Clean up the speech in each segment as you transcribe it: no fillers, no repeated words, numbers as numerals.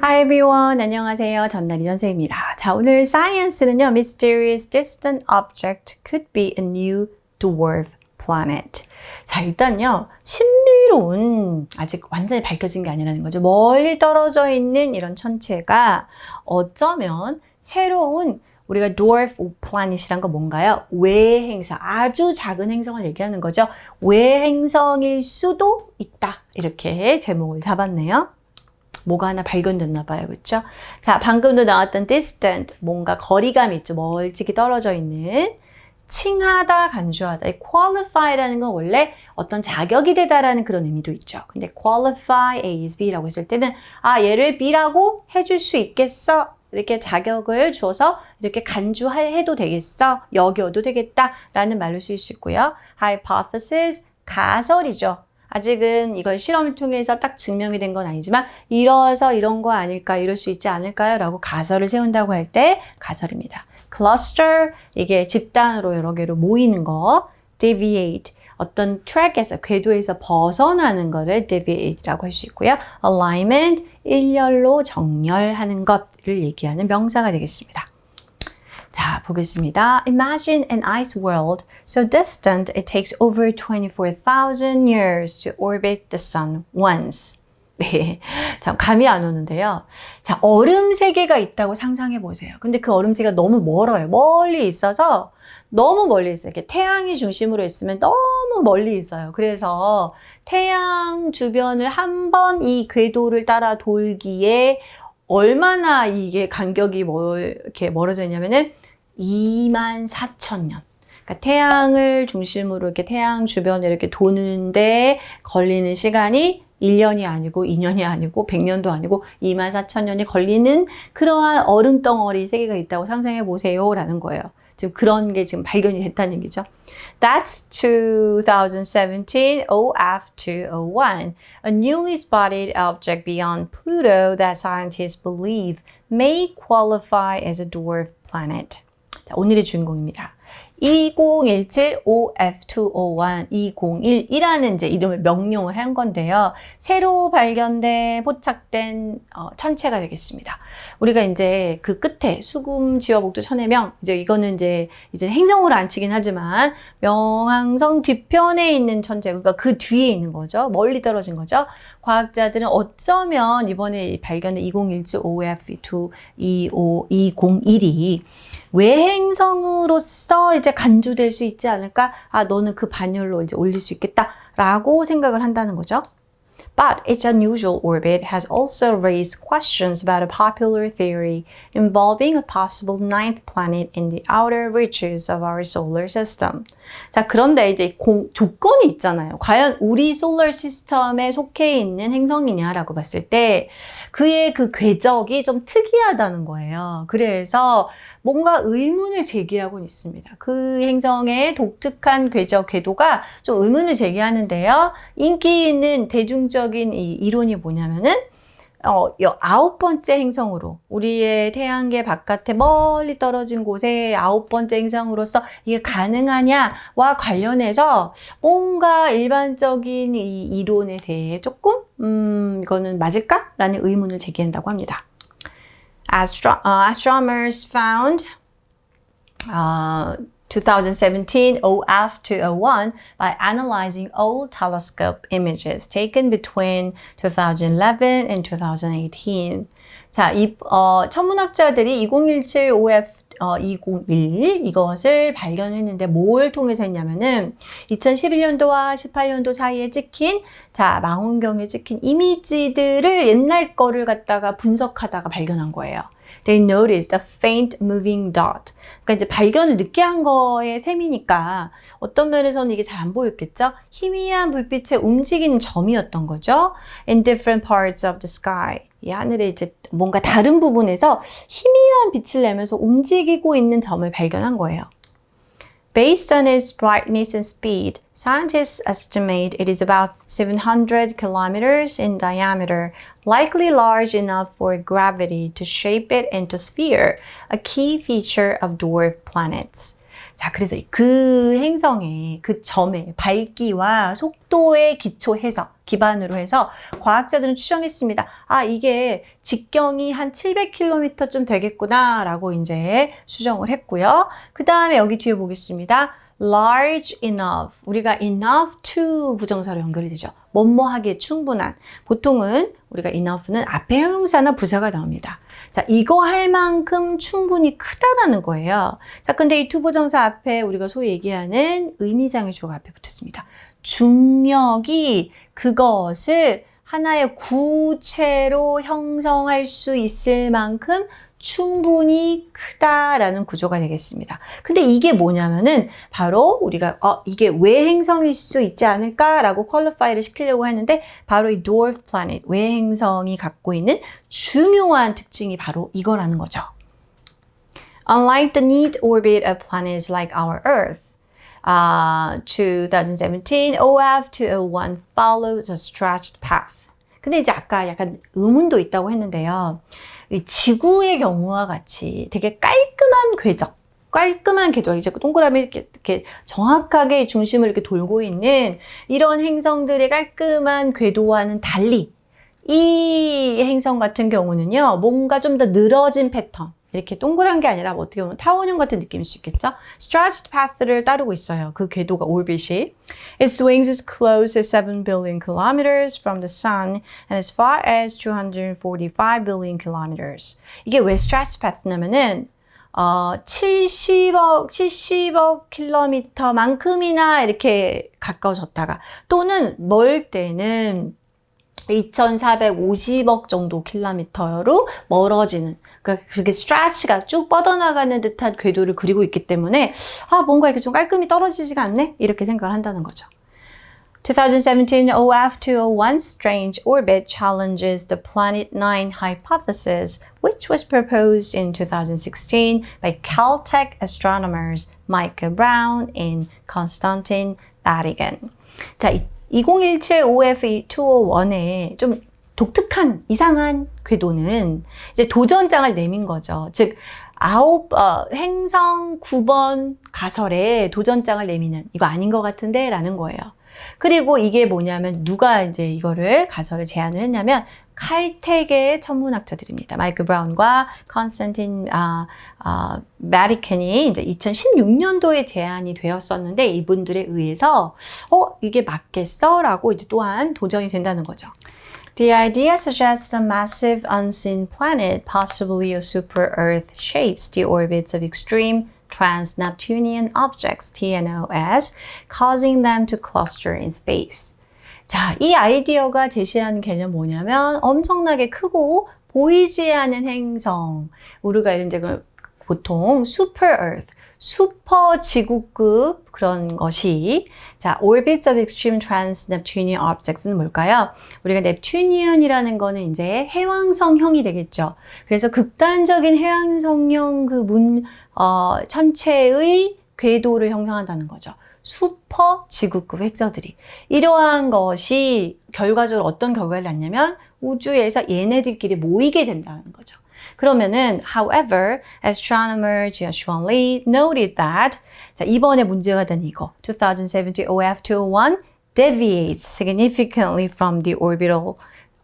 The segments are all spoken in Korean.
Hi everyone. 안녕하세요. 전나리 선생님입니다. 자, 오늘 science는요. Mysterious distant object could be a new dwarf planet. 자, 일단요. 신비로운 아직 완전히 밝혀진 게 아니라는 거죠. 멀리 떨어져 있는 이런 천체가 어쩌면 새로운 우리가 dwarf planet이란 건 뭔가요? 외행성, 아주 작은 행성을 얘기하는 거죠. 외행성일 수도 있다. 이렇게 제목을 잡았네요. 뭐가 하나 발견됐나 봐요. 그렇죠? 자, 방금도 나왔던 distant, 뭔가 거리감이 있죠. 멀찍이 떨어져 있는. 칭하다, 간주하다. 이 qualify라는 건 원래 어떤 자격이 되다라는 그런 의미도 있죠. 근데 qualify A is B라고 했을 때는 얘를 B라고 해줄 수 있겠어? 이렇게 자격을 줘서 이렇게 간주해도 되겠어? 여겨도 되겠다라는 말로 쓰일 수 있고요. hypothesis, 가설이죠. 아직은 이걸 실험을 통해서 딱 증명이 된 건 아니지만 이러서 이런 거 아닐까, 이럴 수 있지 않을까요? 라고 가설을 세운다고 할 때 가설입니다. cluster, 이게 집단으로 여러 개로 모이는 거. deviate, 어떤 트랙에서, 궤도에서 벗어나는 거를 deviate라고 할 수 있고요. alignment, 일렬로 정렬하는 것을 얘기하는 명사가 되겠습니다. 자, 보겠습니다. Imagine an ice world so distant it takes over 24,000 years to orbit the sun once. 네, 참 감이 안 오는데요. 자, 얼음 세계가 있다고 상상해 보세요. 근데 그 얼음 세계가 너무 멀어요. 멀리 있어서 너무 멀리 있어요. 이렇게 태양이 중심으로 있으면 너무 멀리 있어요. 그래서 태양 주변을 한 번 이 궤도를 따라 돌기에 얼마나 이게 간격이 이렇게 멀어져 있냐면은 24,000년. 그러니까 태양을 중심으로 이렇게 태양 주변에 이렇게 도는데 걸리는 시간이 1년이 아니고 2년이 아니고 100년도 아니고 24,000년이 걸리는 그러한 얼음 덩어리 세계가 있다고 상상해 보세요 라는 거예요. 지금 그런 게 지금 발견이 됐다는 얘기죠. That's 2017 OF201, a newly spotted object beyond Pluto that scientists believe may qualify as a dwarf planet. 자, 오늘의 주인공입니다. 2017 OF201, 201이라는 이제 이름을 명령을 한 건데요. 새로 발견된, 포착된 천체가 되겠습니다. 우리가 이제 그 끝에 수금, 지화, 목도, 천해명, 이제 이거는 이제 행성으로 안 치긴 하지만 명왕성 뒤편에 있는 천체, 그러니까 그 뒤에 있는 거죠. 멀리 떨어진 거죠. 과학자들은 어쩌면 이번에 발견된 2017 OF201이 외행성으로서 이제 간주될 수 있지 않을까? 너는 그 반열로 이제 올릴 수 있겠다라고 생각을 한다는 거죠. But its unusual orbit has also raised questions about a popular theory involving a possible ninth planet in the outer reaches of our solar system. 자, 그런데 이제 조건이 있잖아요. 과연 우리 솔라 시스템에 속해 있는 행성이냐라고 봤을 때 그의 그 궤적이 좀 특이하다는 거예요. 그래서 뭔가 의문을 제기하고 있습니다. 그 행성의 독특한 궤도가 좀 의문을 제기하는데요. 인기 있는 대중적인 이 이론이 뭐냐면은 9번째 행성으로 우리의 태양계 바깥에 멀리 떨어진 곳에 9번째 행성으로서 이게 가능하냐와 관련해서 뭔가 일반적인 이 이론에 대해 조금 이거는 맞을까라는 의문을 제기한다고 합니다. Astronomers found 2017 OF201 by analyzing old telescope images taken between 2011 and 2018. 자, 천문학자들이 2017 OF201 이것을 발견했는데 뭘 통해서 했냐면은 2011년도와 18년도 사이에 찍힌 망원경에 찍힌 이미지들을 옛날 거를 갖다가 분석하다가 발견한 거예요. They noticed a faint moving dot. 그러니까 이제 발견을 늦게 한 거에 셈이니까 어떤 면에서는 이게 잘 안 보였겠죠? 희미한 불빛의 움직이는 점이었던 거죠. In different parts of the sky. 이 하늘에 이제 뭔가 다른 부분에서 희미한 빛을 내면서 움직이고 있는 점을 발견한 거예요. Based on its brightness and speed, scientists estimate it is about 700 kilometers in diameter, likely large enough for gravity to shape it into a sphere, a key feature of dwarf planets. 자, 그래서 그 행성의 그 점의 밝기와 속도에 기반으로 해서 과학자들은 추정했습니다. 아, 이게 직경이 한 700km쯤 되겠구나라고 이제 추정을 했고요. 그 다음에 여기 뒤에 보겠습니다. large enough. 우리가 enough to 부정사로 연결이 되죠. 뭐뭐하기에 충분한. 보통은 우리가 enough는 앞에 형용사나 부사가 나옵니다. 자, 이거 할 만큼 충분히 크다라는 거예요. 자, 근데 이 to 부정사 앞에 우리가 소위 얘기하는 의미상의 주어가 앞에 붙었습니다. 중력이 그것을 하나의 구체로 형성할 수 있을 만큼 충분히 크다라는 구조가 되겠습니다. 근데 이게 뭐냐면은 바로 우리가 이게 외행성일 수 있지 않을까라고 퀄리파이를 시키려고 했는데 바로 이 dwarf planet, 외행성이 갖고 있는 중요한 특징이 바로 이거라는 거죠. Unlike the neat orbit of planets like our Earth, 2017 OF201 follows a stretched path. 근데 이제 아까 약간 의문도 있다고 했는데요. 이 지구의 경우와 같이 되게 깔끔한 궤도, 이제 동그라미 이렇게 정확하게 중심을 이렇게 돌고 있는 이런 행성들의 깔끔한 궤도와는 달리 이 행성 같은 경우는요, 뭔가 좀 더 늘어진 패턴, 이렇게 동그란 게 아니라 어떻게 보면 타원형 같은 느낌일 수 있겠죠? Stretched path를 따르고 있어요. 그 궤도가, 오rbit이. It swings as close as 7 billion kilometers from the sun and as far as 245 billion kilometers. 이게 왜 stretched path냐면은 70억 킬로미터만큼이나 이렇게 가까워졌다가 또는 멀 때는 2450억 정도 킬로미터로 멀어지는, 그러니까 그렇게 stretch가 쭉 뻗어나가는 듯한 궤도를 그리고 있기 때문에 뭔가 이렇게 좀 깔끔히 떨어지지가 않네? 이렇게 생각을 한다는 거죠. 2017 OF201's strange orbit challenges the Planet 9 hypothesis, which was proposed in 2016 by Caltech astronomers Michael Brown and Konstantin Batygin. 자, 2017 OF201의 좀 독특한 이상한 궤도는 이제 도전장을 내민 거죠. 즉 행성 9번 가설에 도전장을 내미는, 이거 아닌 것 같은데 라는 거예요. 그리고 이게 뭐냐면 누가 이제 이거를 가설을 제안을 했냐면 칼텍의 천문학자들입니다. 마이클 브라운과 컨스탄틴 바티겐이 이제 2016년도에 제안이 되었었는데 이분들에 의해서 이게 맞겠어? 라고 이제 또한 도전이 된다는 거죠. The idea suggests a massive unseen planet, possibly a super-Earth, shapes the orbits of extreme trans-Neptunian objects, TNOs, causing them to cluster in space. 자, 이 아이디어가 제시하는 개념 뭐냐면 엄청나게 크고 보이지 않은 행성, 우리가 이제 보통 super-Earth, 슈퍼 지구급 그런 것이, 자, orbits of extreme trans-Neptunian objects는 뭘까요? 우리가 넵튜니언이라는 거는 이제 해왕성형이 되겠죠. 그래서 극단적인 해왕성형 천체의 궤도를 형성한다는 거죠. 슈퍼 지구급 행성들이. 이러한 것이 결과적으로 어떤 결과를 낳냐면 우주에서 얘네들끼리 모이게 된다는 거죠. 그러면은, however, astronomer Jia-Xuan Lee noted that, 자, 이번에 문제가 된 이거, 2017 OF201 deviates significantly from the orbital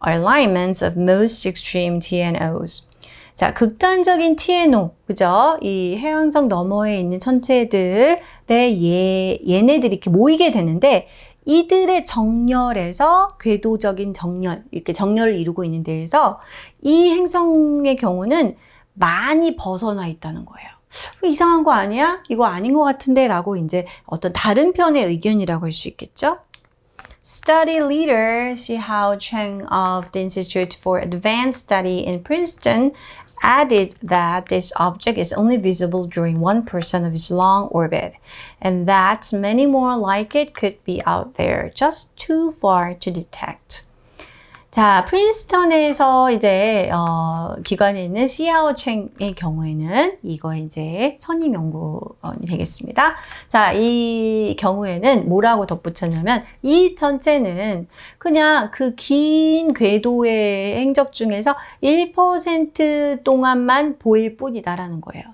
alignments of most extreme TNOs. 자, 극단적인 TNO, 그죠? 이 해왕성 너머에 있는 천체들의 얘네들이 이렇게 모이게 되는데, 이들의 정렬에서 궤도적인 정렬, 이렇게 정렬을 이루고 있는 데에서 이 행성의 경우는 많이 벗어나 있다는 거예요. 이상한 거 아니야? 이거 아닌 것 같은데? 라고 이제 어떤 다른 편의 의견이라고 할 수 있겠죠? Study leader Xihao Cheng of the Institute for Advanced Study in Princeton added that this object is only visible during 1% of its long orbit, and that many more like it could be out there, just too far to detect. 자, 프린스턴에서 이제 기관에 있는 시하오 챙의 경우에는 이거 이제 선임 연구원이 되겠습니다. 자, 이 경우에는 뭐라고 덧붙였냐면 이 전체는 그냥 그 긴 궤도의 행적 중에서 1% 동안만 보일 뿐이다라는 거예요.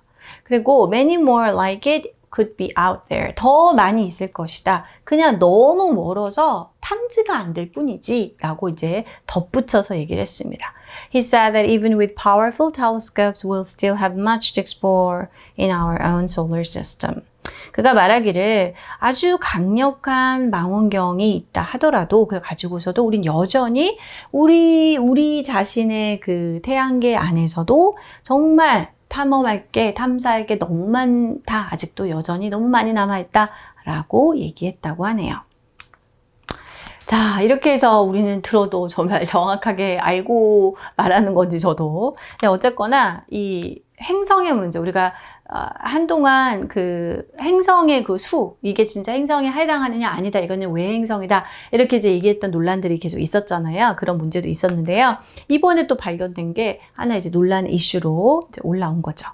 그리고 many more like it could be out there. 더 많이 있을 것이다. 그냥 너무 멀어서 탐지가 안 될 뿐이지 라고 이제 덧붙여서 얘기를 했습니다. He said that even with powerful telescopes, we'll still have much to explore in our own solar system. 그가 말하기를 아주 강력한 망원경이 있다 하더라도 그걸 가지고서도 우린 여전히 우리 자신의 그 태양계 안에서도 정말 탐험할 게, 탐사할 게 너무 많다. 아직도 여전히 너무 많이 남아있다. 라고 얘기했다고 하네요. 자, 이렇게 해서 우리는 들어도 정말 정확하게 알고 말하는 건지 저도. 근데 어쨌거나 이 행성의 문제, 우리가 한동안 그 행성의 그 수, 이게 진짜 행성에 해당하느냐 아니다, 이거는 외행성이다, 이렇게 이제 얘기했던 논란들이 계속 있었잖아요. 그런 문제도 있었는데요. 이번에 또 발견된 게 하나 이제 논란 이슈로 이제 올라온 거죠.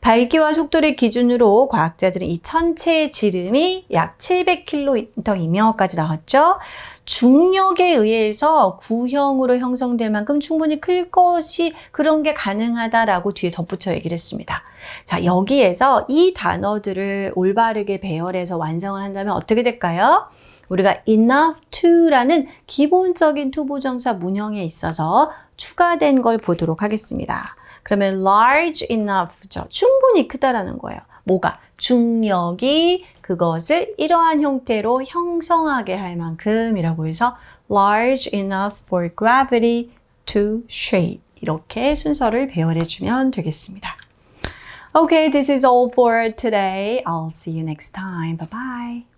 밝기와 속도를 기준으로 과학자들은 이 천체의 지름이 약 700km이며까지 나왔죠. 중력에 의해서 구형으로 형성될 만큼 충분히 클 것이 그런 게 가능하다라고 뒤에 덧붙여 얘기를 했습니다. 자, 여기에서 이 단어들을 올바르게 배열해서 완성을 한다면 어떻게 될까요? 우리가 enough to라는 기본적인 투부정사 문형에 있어서 추가된 걸 보도록 하겠습니다. 그러면 large enough죠. 충분히 크다라는 거예요. 뭐가? 중력이 그것을 이러한 형태로 형성하게 할 만큼이라고 해서 large enough for gravity to shape. 이렇게 순서를 배열해 주면 되겠습니다. Okay, this is all for today. I'll see you next time. Bye bye.